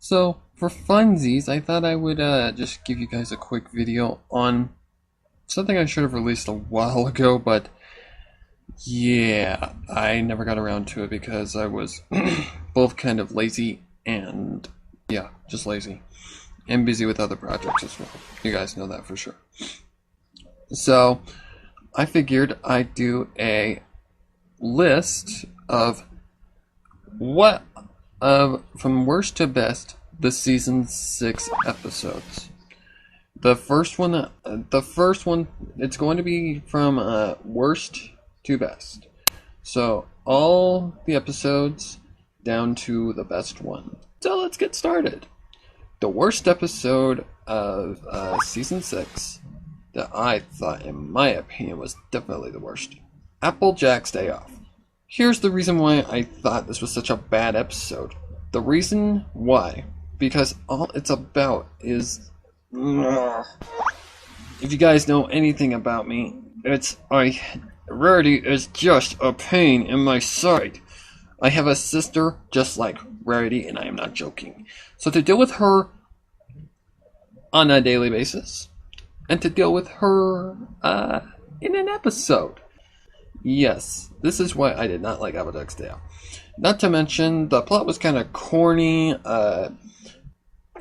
So, for funsies, I thought I would just give you guys a quick video on something I should have released a while ago, but yeah, I never got around to it because I was both kind of lazy and, yeah, just lazy. And busy with other projects as well. You guys know that for sure. So, I figured I'd do a list of what from worst to best the season 6 episodes. The first one, it's going to be from worst to best. So all the episodes down to the best one. So let's get started. The worst episode of season 6 that I thought, in my opinion, was definitely the worst. Applejack's Day Off. Here's the reason why I thought this was such a bad episode. The reason why, because all it's about is, if you guys know anything about me, Rarity is just a pain in my side. I have a sister just like Rarity, and I am not joking. So to deal with her on a daily basis, and to deal with her in an episode. Yes, this is why I did not like Applejack's Day Off. Not to mention, the plot was kind of corny.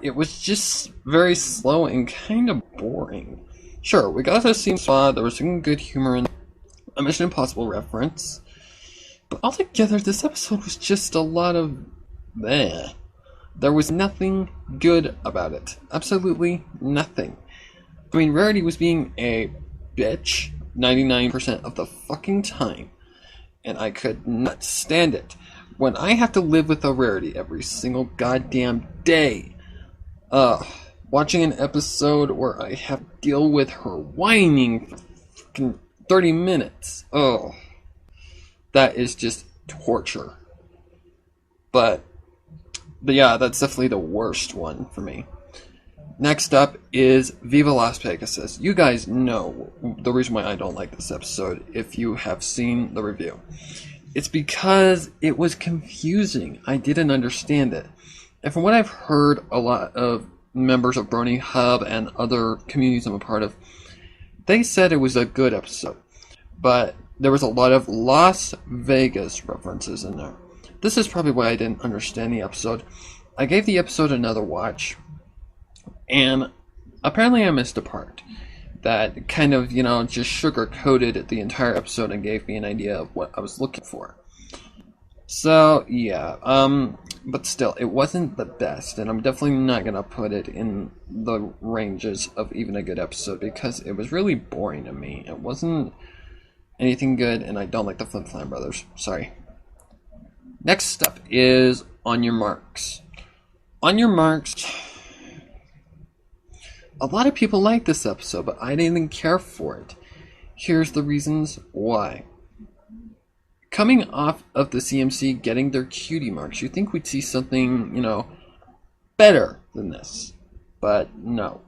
It was just very slow and kind of boring. Sure, we got to see there was some good humor in a Mission Impossible reference. But altogether, this episode was just a lot of meh. There was nothing good about it. Absolutely nothing. I mean, Rarity was being a bitch 99% of the fucking time, and I could not stand it. When I have to live with a Rarity every single goddamn day, watching an episode where I have to deal with her whining for fucking 30 minutes, that is just torture. But yeah, that's definitely the worst one for me. Next up is Viva Las Pegasus. You guys know the reason why I don't like this episode if you have seen the review. It's because it was confusing. I didn't understand it. And from what I've heard, a lot of members of Brony Hub and other communities I'm a part of, they said it was a good episode. But there was a lot of Las Vegas references in there. This is probably why I didn't understand the episode. I gave the episode another watch, and apparently I missed a part that kind of, just sugar-coated the entire episode and gave me an idea of what I was looking for. So, yeah, but still, it wasn't the best, and I'm definitely not going to put it in the ranges of even a good episode, because it was really boring to me. It wasn't anything good, and I don't like the Flip Flam Brothers. Sorry. Next up is On Your Marks. On Your Marks. A lot of people like this episode, but I didn't care for it. Here's the reasons why. Coming off of the CMC getting their Cutie marks, you think we'd see something, better than this. But no.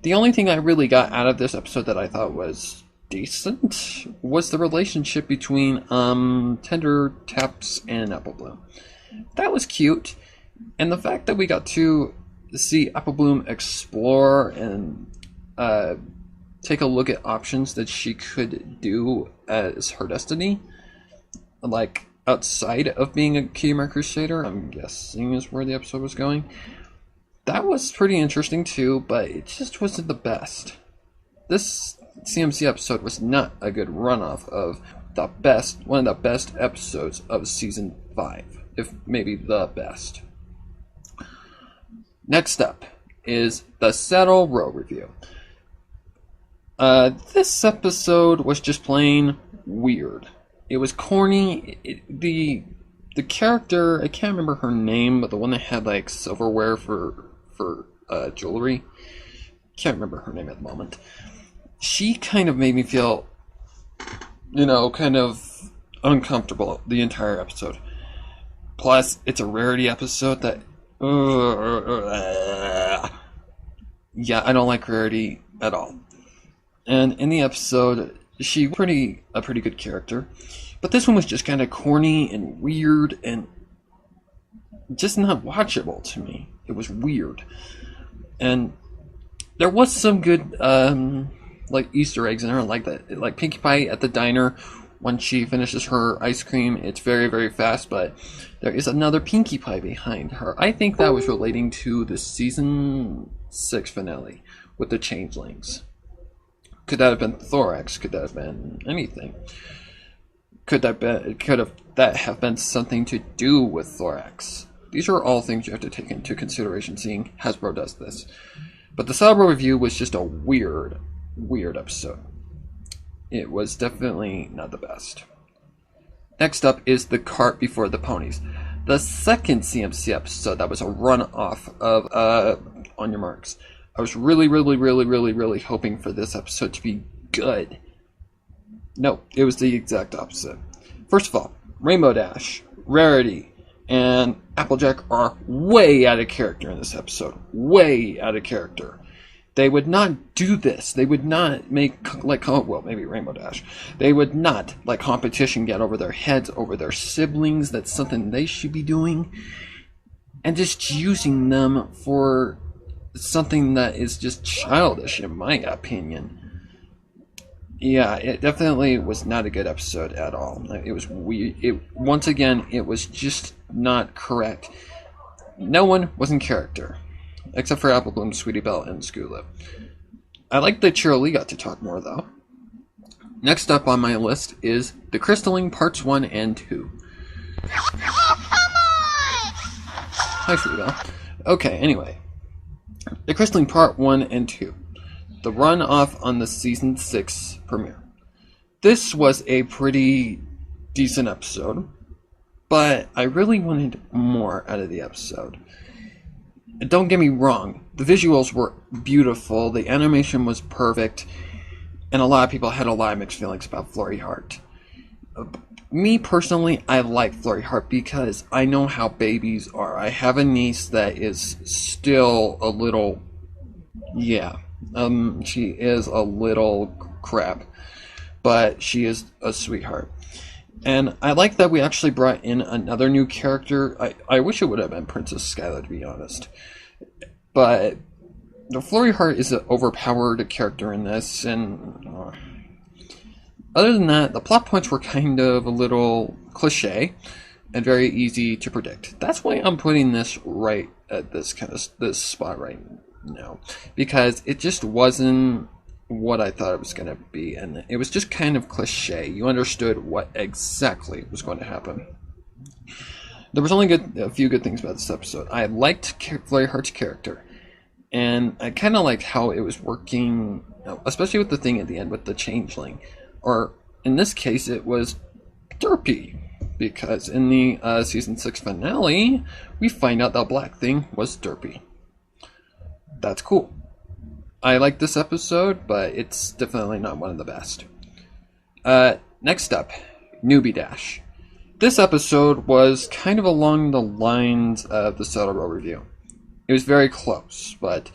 The only thing I really got out of this episode that I thought was decent was the relationship between Tender Taps and Apple Bloom. That was cute. And the fact that we got to see Apple Bloom explore and take a look at options that she could do as her destiny, like outside of being a Cutie Mark Crusader, I'm guessing is where the episode was going. That was pretty interesting too, but it just wasn't the best. This CMC episode was not a good runoff of one of the best episodes of season 5, if maybe the best. Next up is the Saddle Row review. This episode was just plain weird. It was corny. The character, I can't remember her name, but the one that had like silverware for jewelry, can't remember her name at the moment. She kind of made me feel, kind of uncomfortable the entire episode. Plus, it's a Rarity episode that yeah, I don't like Rarity at all. And in the episode, she was a pretty good character, but this one was just kind of corny and weird and just not watchable to me. It was weird. And there was some good like Easter eggs in her, like that, like Pinkie Pie at the diner. When she finishes her ice cream, it's very, very fast, but there is another Pinkie Pie behind her. I think that was relating to the season 6 finale with the changelings. Could that have been Thorax? Could that have been anything? Could that have been something to do with Thorax? These are all things you have to take into consideration seeing Hasbro does this. But the Salvo review was just a weird episode. It was definitely not the best. Next up is The Cart Before the Ponies. The second CMC episode that was a run-off of On Your Marks. I was really hoping for this episode to be good. No, it was the exact opposite. First of all, Rainbow Dash, Rarity, and Applejack are way out of character in this episode. Way out of character. They would not do this. They would not make, like, well, maybe Rainbow Dash. They would not let competition get over their heads, over their siblings. That's something they should be doing. And just using them for something that is just childish, in my opinion. Yeah, it definitely was not a good episode at all. It was weird. Once again, it was just not correct. No one was in character, except for Apple Bloom, Sweetie Belle, and Skula. I like that Cheryl got to talk more, though. Next up on my list is The Crystalline Parts 1 and 2. Oh, come on! Hi, Sweetie Belle. Okay, anyway. The Crystalline Part 1 and 2. The run-off on the Season 6 premiere. This was a pretty decent episode, but I really wanted more out of the episode. Don't get me wrong, the visuals were beautiful, the animation was perfect, and a lot of people had a lot of mixed feelings about Florrie Hart. Me personally, I like Florrie Hart because I know how babies are. I have a niece that is still a little... yeah. She is a little crap, but she is a sweetheart. And I like that we actually brought in another new character. I wish it would have been Princess Skylar, to be honest. But the Florrie Hart is an overpowered character in this, and other than that, the plot points were kind of a little cliche and very easy to predict. That's why I'm putting this right at this spot right now, because it just wasn't what I thought it was going to be, and it was just kind of cliche. You understood what exactly was going to happen. There was only a few good things about this episode. I liked Florrie Hart's character, and I kind of liked how it was working, especially with the thing at the end with the changeling, or in this case it was Derpy, because in the season 6 finale we find out that black thing was Derpy. That's cool. I like this episode, but it's definitely not one of the best. Next up, Newbie Dash. This episode was kind of along the lines of the Saddle Row review. It was very close, but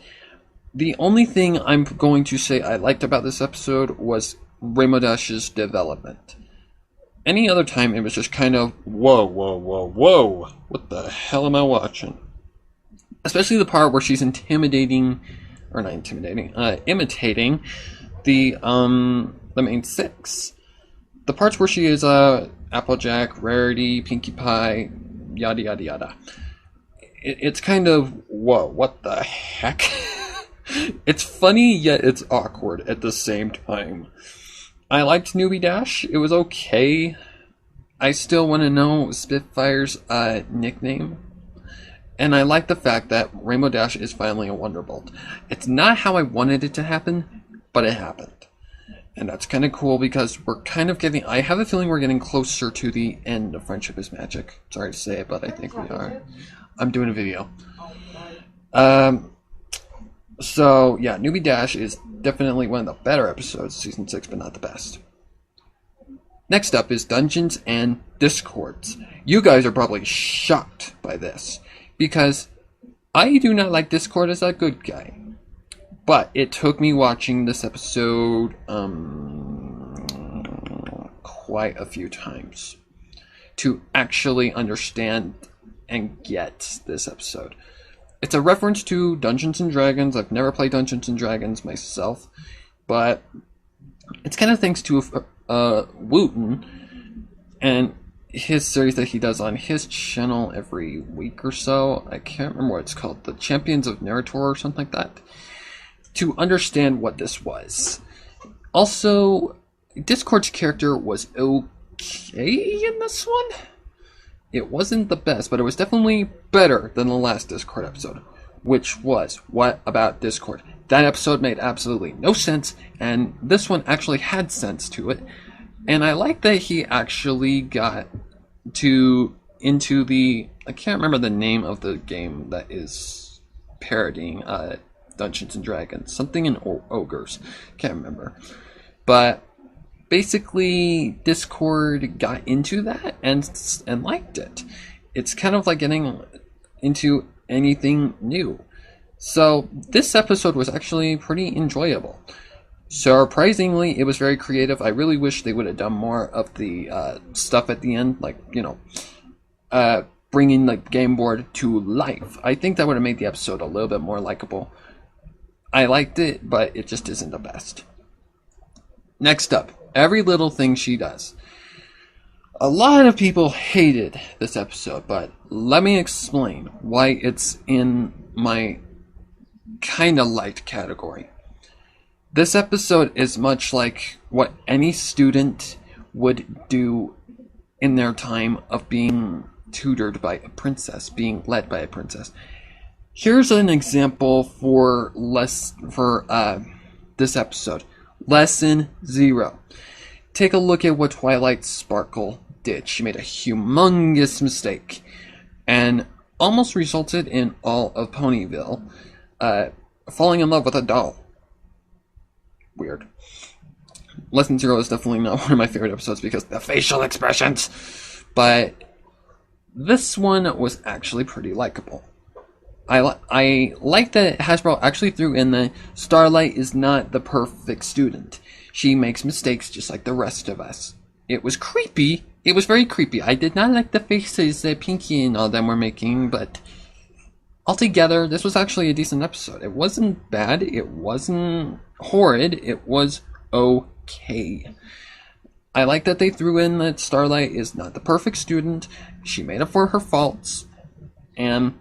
the only thing I'm going to say I liked about this episode was Rainbow Dash's development. Any other time, it was just kind of, whoa, what the hell am I watching? Especially the part where she's imitating the main 6. The parts where she is Applejack, Rarity, Pinkie Pie, yada yada yada. It's kind of, whoa, what the heck? It's funny, yet it's awkward at the same time. I liked Newbie Dash. It was okay. I still want to know Spitfire's nickname. And I like the fact that Rainbow Dash is finally a Wonderbolt. It's not how I wanted it to happen, but it happened. And that's kind of cool because we're kind of getting... I have a feeling we're getting closer to the end of Friendship is Magic. Sorry to say it, but I think we are. I'm doing a video. So, yeah, Newbie Dash is definitely one of the better episodes of Season 6, but not the best. Next up is Dungeons and Discords. You guys are probably shocked by this, because I do not like Discord as a good guy. But it took me watching this episode quite a few times to actually understand and get this episode. It's a reference to Dungeons and Dragons. I've never played Dungeons and Dragons myself, but it's kind of thanks to Wooten and his series that he does on his channel every week or so. I can't remember what it's called, the Champions of Narrator or something like that, to understand what this was. Also, Discord's character was okay in this one. It wasn't the best, but it was definitely better than the last Discord episode, which was What About Discord? That episode made absolutely no sense, and this one actually had sense to it. And I like that he actually got into the... I can't remember the name of the game that is parodying Dungeons and Dragons. Something in Ogres. Can't remember. But basically, Discord got into that and liked it. It's kind of like getting into anything new. So this episode was actually pretty enjoyable. Surprisingly, it was very creative. I really wish they would have done more of the stuff at the end, like, bringing the game board to life. I think that would have made the episode a little bit more likable. I liked it, but it just isn't the best. Next up, Every Little Thing She Does. A lot of people hated this episode, but let me explain why it's in my kinda liked category. This episode is much like what any student would do in their time of being tutored by a princess, being led by a princess. Here's an example for this episode. Lesson 0. Take a look at what Twilight Sparkle did. She made a humongous mistake and almost resulted in all of Ponyville falling in love with a doll. Weird. Lesson 0 is definitely not one of my favorite episodes because the facial expressions. But this one was actually pretty likable. I like that Hasbro actually threw in the Starlight is not the perfect student. She makes mistakes just like the rest of us. It was creepy. It was very creepy. I did not like the faces that Pinky and all them were making, but altogether, this was actually a decent episode. It wasn't bad. It wasn't horrid. It was okay. I like that they threw in that Starlight is not the perfect student. She made up for her faults. And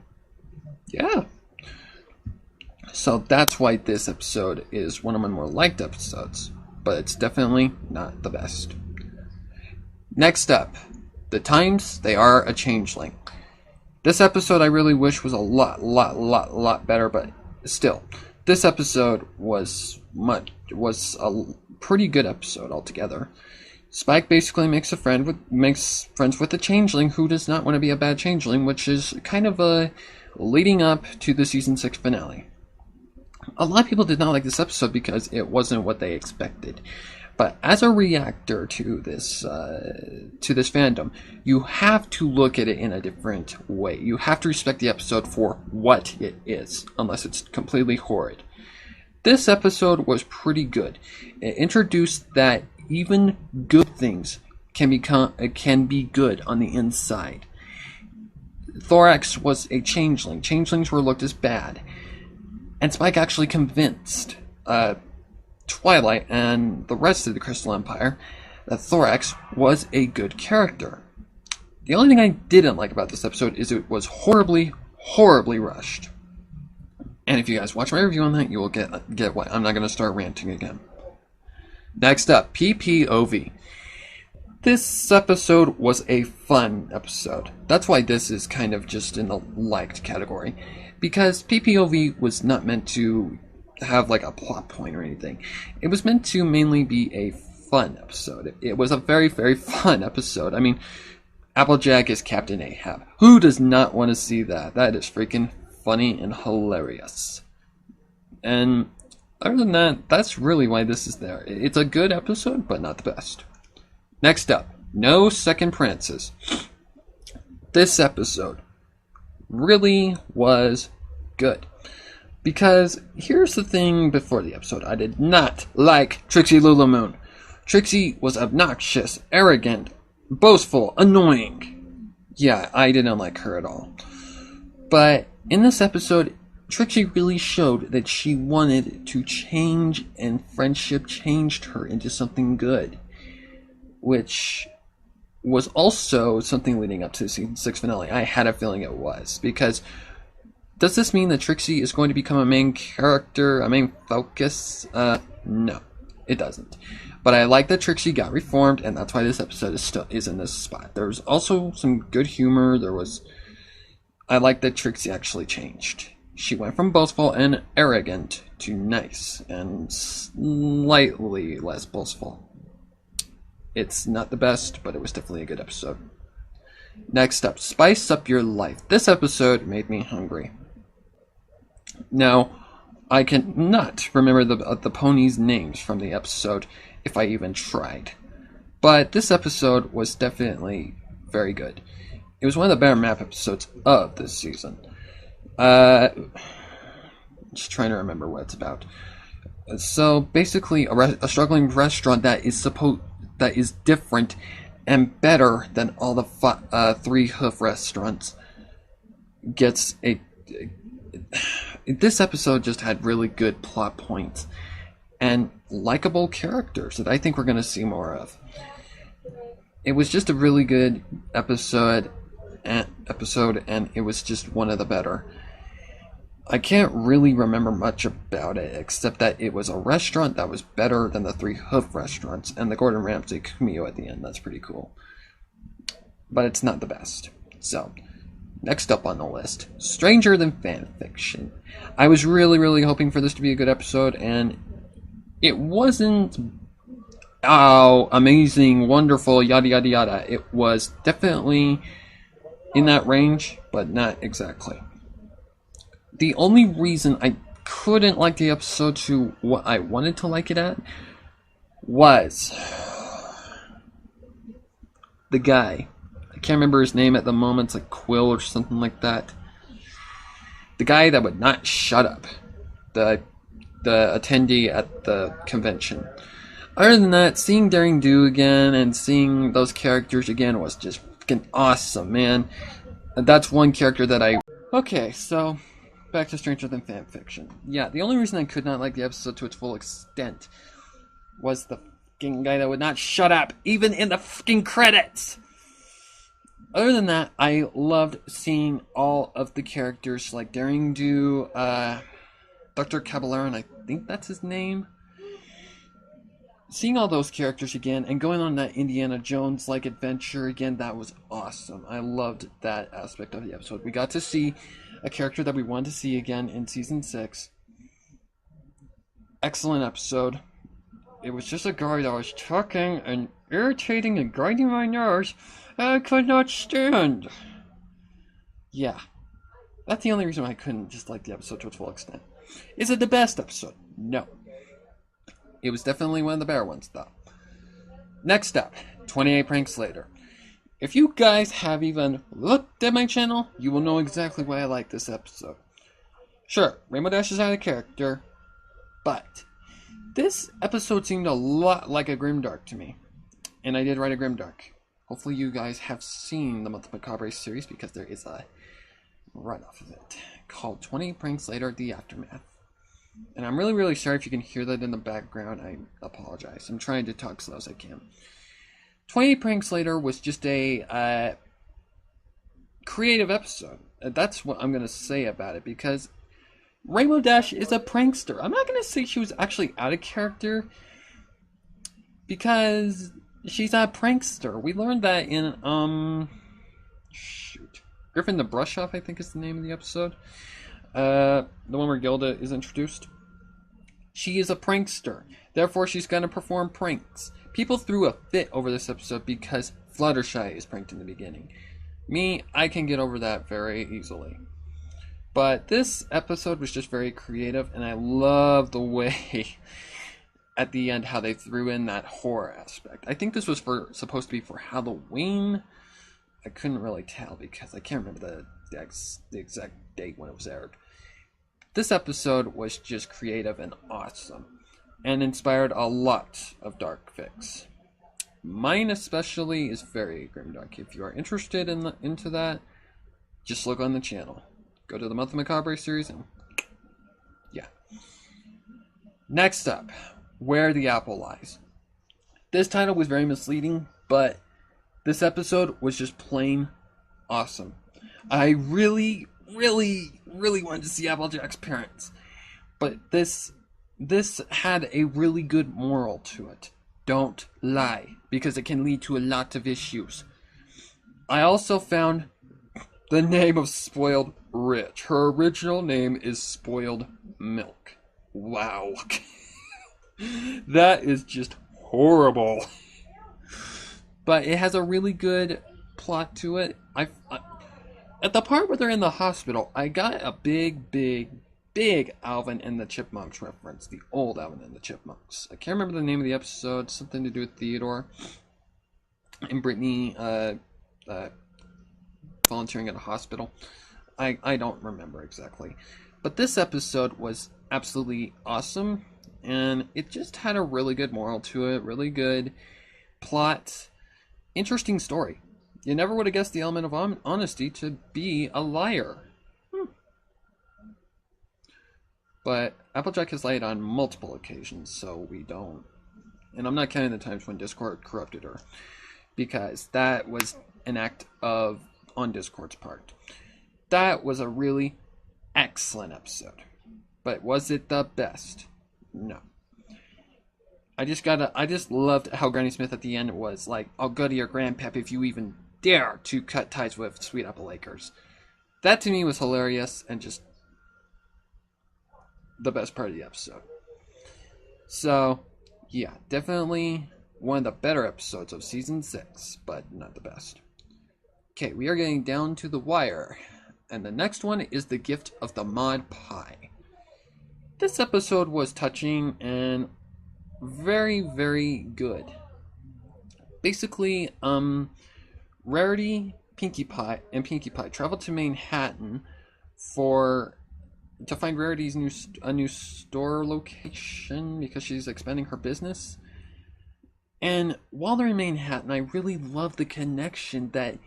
yeah. So that's why this episode is one of my more liked episodes. But it's definitely not the best. Next up, The Times They Are a Changeling. This episode I really wish was a lot better, but still, this episode was a pretty good episode altogether. Spike basically makes friends with a changeling who does not want to be a bad changeling, which is kind of leading up to the season 6 finale. A lot of people did not like this episode because it wasn't what they expected. But as a reactor to this fandom, you have to look at it in a different way. You have to respect the episode for what it is, unless it's completely horrid. This episode was pretty good. It introduced that even good things can be good on the inside. Thorax was a changeling. Changelings were looked as bad. And Spike actually convinced Twilight and the rest of the Crystal Empire that Thorax was a good character. The only thing I didn't like about this episode is it was horribly rushed. And if you guys watch my review on that, you will get why. I'm not going to start ranting again. Next up, PPOV. This episode was a fun episode. That's why this is kind of just in the liked category. Because PPOV was not meant to have like a plot point or anything. It was meant to mainly be a fun episode. It was a very, very fun episode. I mean, Applejack is Captain Ahab. Who does not want to see that? That is freaking funny and hilarious. And other than that, that's really why this is there. It's a good episode, but not the best. Next up, No Second Prances. This episode really was good. Because here's the thing before the episode. I did not like Trixie Lulamoon. Trixie was obnoxious, arrogant, boastful, annoying. Yeah, I didn't like her at all. But In this episode, Trixie really showed that she wanted to change, and friendship changed her into something good, which was also something leading up to the season 6 finale. I had a feeling it was, because does this mean that Trixie is going to become a main character, a main focus? No, it doesn't. But I like that Trixie got reformed, and that's why this episode is in this spot. There's also some good humor. I like that Trixie actually changed. She went from boastful and arrogant to nice and slightly less boastful. It's not the best, but it was definitely a good episode. Next up, Spice Up Your Life. This episode made me hungry. Now, I cannot remember the ponies' names from the episode if I even tried. But this episode was definitely very good. It was one of the better map episodes of this season. Just trying to remember what it's about. So basically, a struggling restaurant that is different and better than all the three hoof restaurants gets a. This episode just had really good plot points and likable characters that I think we're going to see more of. It was just a really good episode, and it was just one of the better. I can't really remember much about it, except that it was a restaurant that was better than the three hoof restaurants, and the Gordon Ramsay cameo at the end. That's pretty cool. But it's not the best. So, next up on the list, Stranger Than Fanfiction. I was really, really hoping for this to be a good episode, and it wasn't, oh, amazing, wonderful, yada yada yada. It was definitely in that range, but not exactly. The only reason I couldn't like the episode to what I wanted to like it at was the guy. I can't remember his name at the moment. It's like Quill or something like that. The guy that would not shut up. The attendee at the convention. Other than that, seeing Daring Do again and seeing those characters again was just freaking awesome, man. That's one character that I... Okay, so back to Stranger Than Fanfiction. Yeah, the only reason I could not like the episode to its full extent was the fucking guy that would not shut up, even in the fucking credits! Other than that, I loved seeing all of the characters, like Daring Do, Dr. Caballero, and I think that's his name. Seeing all those characters again, and going on that Indiana Jones-like adventure again, that was awesome. I loved that aspect of the episode. We got to see a character that we wanted to see again in Season 6. Excellent episode. It was just a guy that was talking and irritating and grinding my nerves, and I could not stand. Yeah. That's the only reason why I couldn't just like the episode to its full extent. Is it the best episode? No. It was definitely one of the better ones, though. Next up, 28 Pranks Later. If you guys have even looked at my channel, you will know exactly why I like this episode. Sure, Rainbow Dash is out of character, but this episode seemed a lot like a Grimdark to me. And I did write a Grimdark. Hopefully you guys have seen the Month Macabre series, because there is a run-off of it called 28 Pranks Later, The Aftermath. And I'm really, really sorry if you can hear that in the background. I apologize. I'm trying to talk slow as I can. 28 Pranks Later was just a creative episode. That's what I'm going to say about it, because Rainbow Dash is a prankster. I'm not going to say she was actually out of character, because she's a prankster. We learned that in, Griffin the Brush Off, I think is the name of the episode. The one where Gilda is introduced. She is a prankster. Therefore, she's going to perform pranks. People threw a fit over this episode because Fluttershy is pranked in the beginning. Me, I can get over that very easily. But this episode was just very creative, and I love the way at the end how they threw in that horror aspect. I think this was supposed to be for Halloween. I couldn't really tell because I can't remember the exact date when it was aired. This episode was just creative and awesome, and inspired a lot of dark fics. Mine especially is very grimdark. If you are interested into that, just look on the channel. go to the Month of Macabre series, and yeah. Next up, Where the Apple Lies. This title was very misleading, but this episode was just plain awesome. I really, really, really wanted to see Applejack's parents, but this had a really good moral to it. Don't lie, because it can lead to a lot of issues. I also found the name of Spoiled Rich. Her original name is Spoiled Milk. Wow. That is just horrible. But it has a really good plot to it. At the part where they're in the hospital, I got a big Alvin and the Chipmunks reference. The old Alvin and the Chipmunks. I can't remember the name of the episode. Something to do with Theodore and Brittany volunteering at a hospital. I don't remember exactly. But this episode was absolutely awesome. And it just had a really good moral to it. Really good plot. Interesting story. You never would have guessed the element of honesty to be a liar. But Applejack has lied on multiple occasions, so we don't. And I'm not counting the times when Discord corrupted her, because that was an act on Discord's part. That was a really excellent episode. But was it the best? No. I just loved how Granny Smith at the end was like, I'll go to your grandpap if you even dare to cut ties with Sweet Apple Acres. That to me was hilarious and just the best part of the episode. So, yeah, definitely one of the better episodes of season 6, but not the best. Okay, we are getting down to the wire, and the next one is The Gift of the Mod Pie. This episode was touching and very, very good. Basically, Rarity, Pinkie Pie traveled to Manhattan to find Rarity's new store location because she's expanding her business. And while they're in Manhattan, I really love the connection that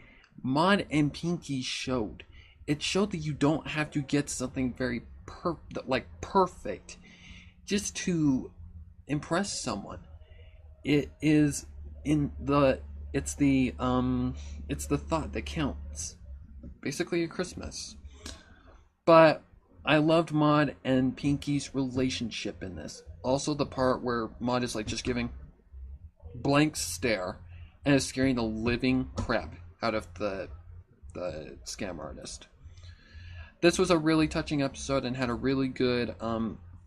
Maud and Pinkie showed. It showed that you don't have to get something very perfect just to impress someone. It's the thought that counts. Basically a Christmas. But I loved Maud and Pinkie's relationship in this. Also the part where Maud is like just giving blank stare and is scaring the living crap out of the scam artist. This was a really touching episode and had a really good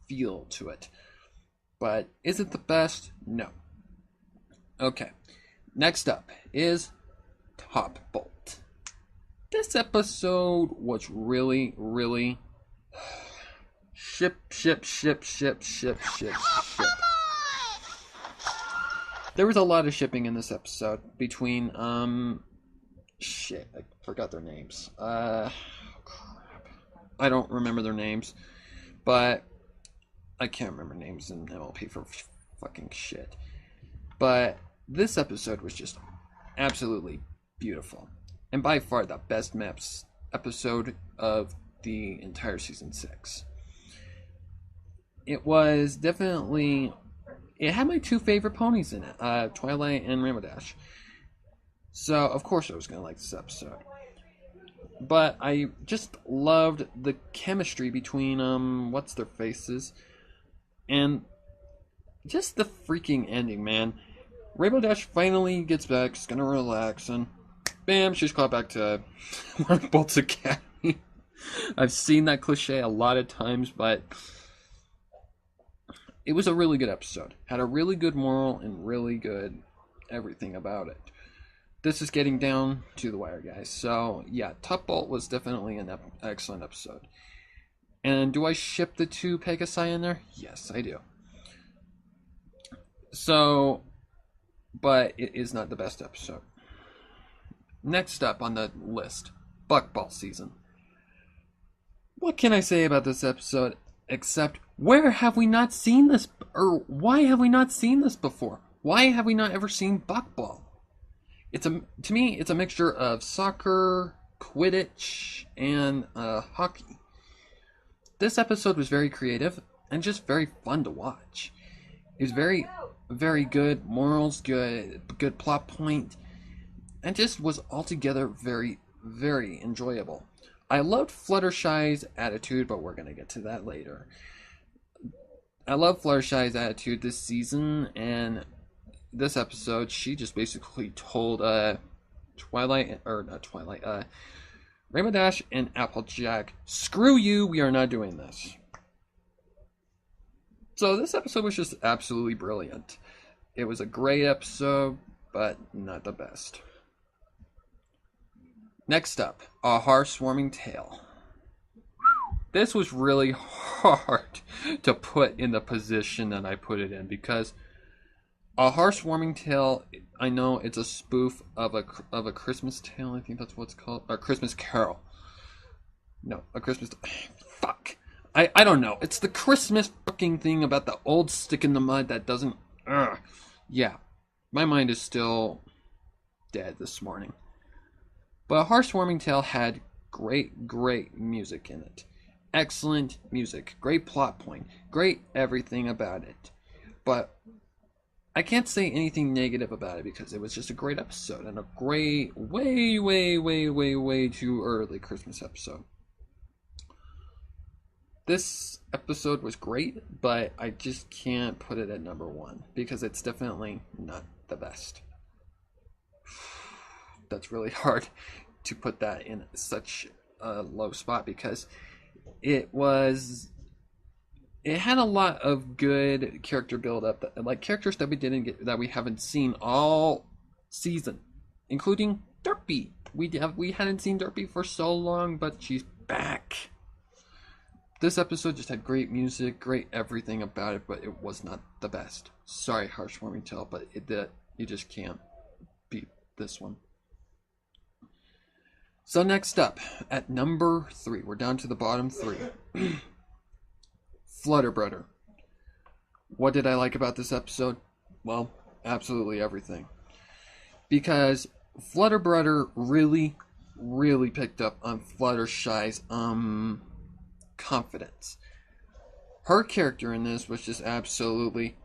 feel to it. But is it the best? No. Okay. Next up is Top Bolt. This episode was really, really ship. There was a lot of shipping in this episode between I forgot their names. Crap. I don't remember their names, but I can't remember names in MLP for fucking shit. But this episode was just absolutely beautiful, and by far the best maps episode of the entire season 6. It was definitely. It had my two favorite ponies in it, Twilight and Rainbow Dash. So, of course I was going to like this episode. But I just loved the chemistry between, what's-their-faces. And just the freaking ending, man. Rainbow Dash finally gets back, she's going to relax, and bam, she's called back to Mark Bolt's Academy. I've seen that cliche a lot of times, but it was a really good episode. Had a really good moral and really good everything about it. This is getting down to the wire, guys. So, yeah, Top Bolt was definitely an excellent episode. And do I ship the two Pegasi in there? Yes, I do. So, but it is not the best episode. Next up on the list, Buckball Season. What can I say about this episode except where have we not seen this, or why have we not seen this before? Why have we not ever seen Buckball? To me, it's a mixture of soccer, Quidditch, and hockey. This episode was very creative and just very fun to watch. It was very, very good morals, good plot point, and just was altogether very, very enjoyable. I loved Fluttershy's attitude, but we're gonna get to that later. I love Fluttershy's attitude this season, and this episode, she just basically told Rainbow Dash and Applejack, screw you, we are not doing this. So this episode was just absolutely brilliant. It was a great episode, but not the best. Next up, A Heartwarming Tale. This was really hard to put in the position that I put it in because A Heartwarming Tale, I know it's a spoof of a Christmas tale. I think that's what it's called. A Christmas Carol. No, a Christmas... Fuck. I don't know. It's the Christmas fucking thing about the old stick in the mud that doesn't... Yeah. My mind is still dead this morning. But A Heartwarming Tale had great music in it. Excellent music. Great plot point. Great everything about it. But I can't say anything negative about it because it was just a great episode and a great, way too early Christmas episode. This episode was great, but I just can't put it at number one because it's definitely not the best. That's really hard to put that in such a low spot because it had a lot of good character build up, like characters that we haven't seen all season, including Derpy. We hadn't seen Derpy for so long, but she's back. This episode just had great music, great everything about it, but it was not the best. Sorry, Heartwarming Tale, but you just can't beat this one. So next up, at number 3, we're down to the bottom 3. Flutterbrudder. What did I like about this episode? Well, absolutely everything. Because Flutterbrudder really picked up on Fluttershy's confidence. Her character in this was just absolutely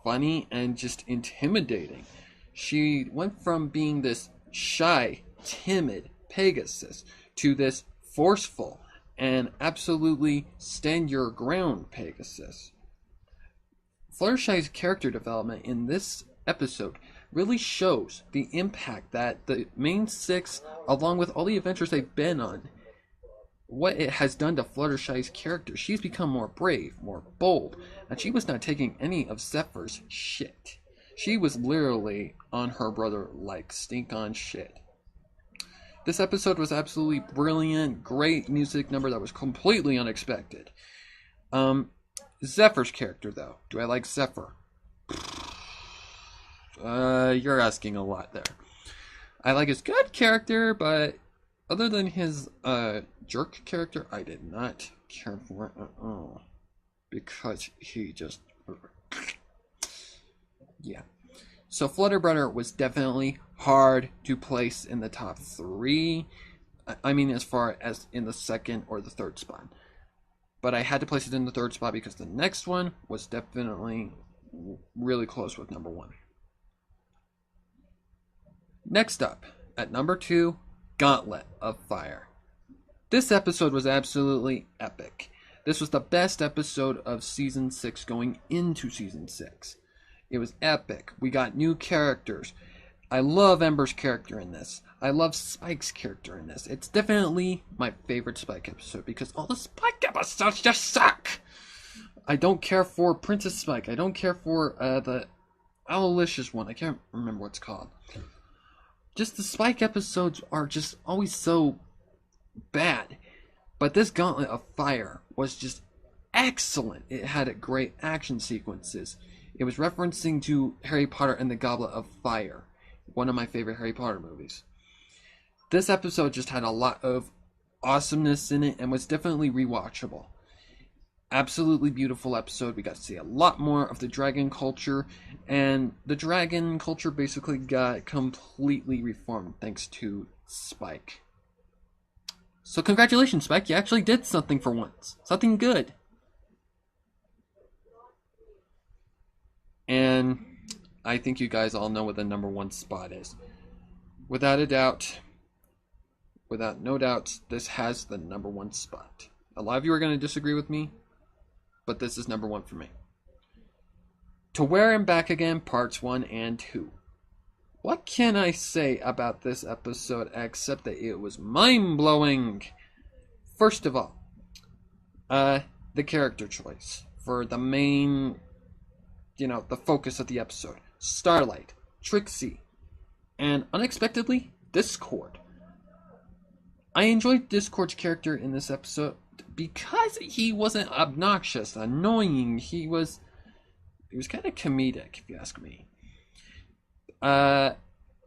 funny and just intimidating. She went from being this shy, timid Pegasus to this forceful and absolutely stand your ground Pegasus. Fluttershy's character development in this episode really shows the impact that the main 6, along with all the adventures they've been on, what it has done to Fluttershy's character. She's become more brave, more bold, and she was not taking any of Zephyr's shit. She was literally on her brother like stink on shit. This episode was absolutely brilliant, great music number that was completely unexpected. Zephyr's character, though. Do I like Zephyr? You're asking a lot there. I like his good character, but other than his jerk character, I did not care for it at all. Because he just... Yeah. So Flutterbrudder was definitely hard to place in the top 3. I mean, as far as in the second or the third spot. But I had to place it in the third spot because the next one was definitely really close with number 1. Next up, at number 2, Gauntlet of Fire. This episode was absolutely epic. This was the best episode of Season 6 going into Season 6. It was epic. We got new characters. I love Ember's character in this. I love Spike's character in this. It's definitely my favorite Spike episode because all the Spike episodes just suck. I don't care for Princess Spike. I don't care for the Owlicious one. I can't remember what it's called. Just the Spike episodes are just always so bad. But this Gauntlet of Fire was just excellent. It had great action sequences. It was referencing to Harry Potter and the Goblet of Fire, one of my favorite Harry Potter movies. This episode just had a lot of awesomeness in it and was definitely rewatchable. Absolutely beautiful episode. We got to see a lot more of the dragon culture, and the dragon culture basically got completely reformed thanks to Spike. So congratulations, Spike. You actually did something for once. Something good. And I think you guys all know what the #1 spot is. Without a doubt, without no doubt, this has the #1 spot. A lot of you are going to disagree with me, but this is #1 for me. To Where and Back Again, Parts 1 and 2. What can I say about this episode except that it was mind-blowing? First of all, the character choice for the main, the focus of the episode. Starlight, Trixie, and unexpectedly, Discord. I enjoyed Discord's character in this episode because he wasn't obnoxious, annoying. He was kind of comedic, if you ask me.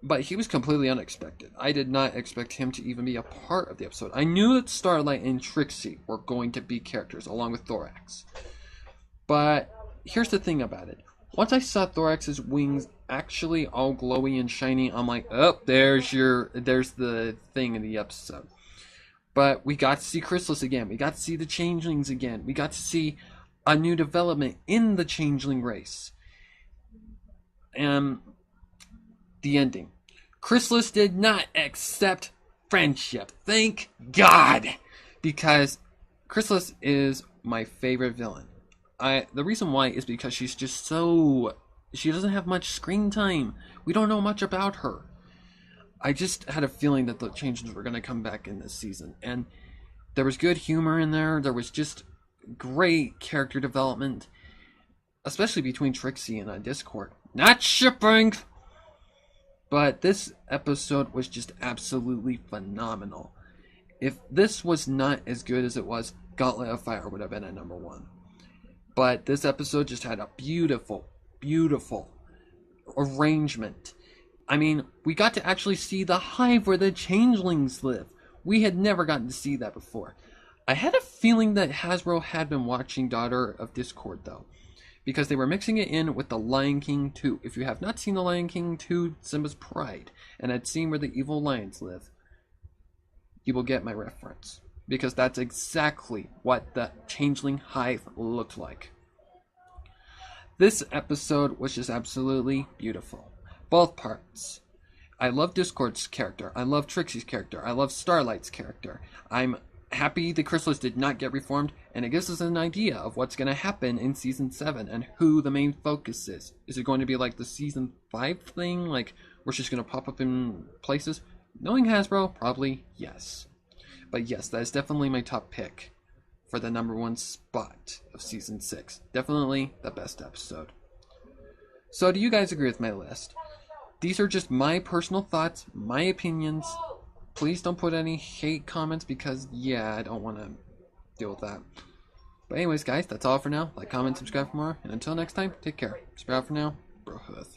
But he was completely unexpected. I did not expect him to even be a part of the episode. I knew that Starlight and Trixie were going to be characters, along with Thorax. But here's the thing about it. Once I saw Thorax's wings actually all glowy and shiny, I'm like, oh, there's the thing in the episode. But we got to see Chrysalis again. We got to see the Changelings again. We got to see a new development in the Changeling race. And the ending. Chrysalis did not accept friendship. Thank God! Because Chrysalis is my favorite villain. The reason why is because she's just she doesn't have much screen time. We don't know much about her. I just had a feeling that the Changelings were going to come back in this season. And there was good humor in there. There was just great character development. Especially between Trixie and Discord. Not shipping! But this episode was just absolutely phenomenal. If this was not as good as it was, Gauntlet of Fire would have been at #1. But this episode just had a beautiful, beautiful arrangement. I mean, we got to actually see the hive where the Changelings live. We had never gotten to see that before. I had a feeling that Hasbro had been watching Daughter of Discord, though, because they were mixing it in with The Lion King 2. If you have not seen The Lion King 2, Simba's Pride, and had seen where the evil lions live, you will get my reference. Because that's exactly what the Changeling Hive looked like. This episode was just absolutely beautiful. Both parts. I love Discord's character. I love Trixie's character. I love Starlight's character. I'm happy the Chrysalis did not get reformed, and it gives us an idea of what's going to happen in Season 7 and who the main focus is. Is it going to be like the Season 5 thing? Like, we're just going to pop up in places? Knowing Hasbro, probably yes. But yes, that is definitely my top pick for the #1 spot of Season 6. Definitely the best episode. So do you guys agree with my list? These are just my personal thoughts, my opinions. Please don't put any hate comments because, yeah, I don't want to deal with that. But anyways, guys, that's all for now. Like, comment, subscribe for more. And until next time, take care. Spread out for now. Brohood.